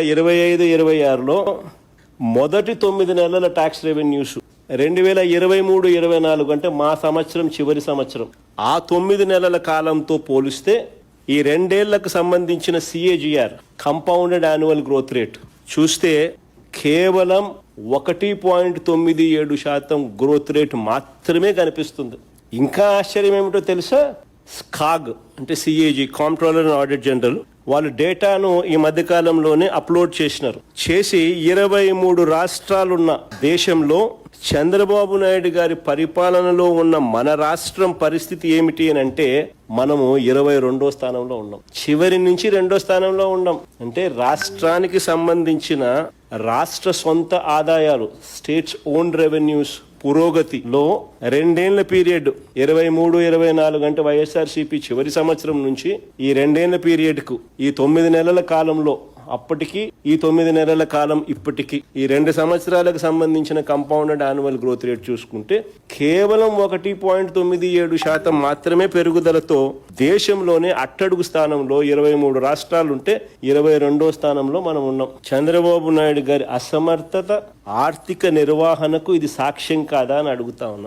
2025-26లో మొదటి 9 నెలల tax revenues 2023-24 అంటే మా సంవత్సరం చివరి సంవత్సరం ఆ 9 నెలల కాలంతో పోలిస్తే ఈ 2 ఏళ్లకు సంబంధించిన CAGR compounded annual growth rate చూస్తే కేవలం 1.97% గ్రోత్ రేట్ మాత్రమే కనిపిస్తుంది. ఇంకా ఆశ్చర్యం ఏమిటో తెలుసా? స్కాగ్ అంటే CAG comptroller and audit general వాళ్ళు డేటాను ఈ మధ్యకాలంలోనే అప్లోడ్ చేసి 23 రాష్ట్రాలున్న దేశంలో చంద్రబాబు నాయుడు గారి పరిపాలనలో ఉన్న మన రాష్ట్రం పరిస్థితి ఏమిటి అని అంటే మనము 22వ స్థానంలో ఉన్నాం. చివరి నుంచి 2వ స్థానంలో ఉన్నాం. అంటే రాష్ట్రానికి సంబంధించిన రాష్ట్ర సొంత ఆదాయాలు స్టేట్స్ ఓన్ రెవెన్యూస్ పురోగతిలో 2 ఏళ్ల పీరియడ్ 23-24 అంటే వైఎస్ఆర్సీపీ చివరి సంవత్సరం నుంచి ఈ 2 ఏళ్ల పీరియడ్ కు ఈ 9 నెలల కాలంలో అప్పటికి ఈ 9 నెలల కాలం ఇప్పటికి ఈ 2 సంవత్సరాలకు సంబంధించిన కంపౌండెడ్ యాన్యువల్ గ్రోత్ రేట్ చూసుకుంటే కేవలం 1.97% మాత్రమే పెరుగుదలతో దేశంలోనే అట్టడుగు స్థానంలో 23 రాష్ట్రాలుంటే 22వ స్థానంలో మనం ఉన్నాం. చంద్రబాబు నాయుడు గారి అసమర్థత ఆర్థిక నిర్వహణకు ఇది సాక్ష్యం కాదా అని అడుగుతా ఉన్నాం.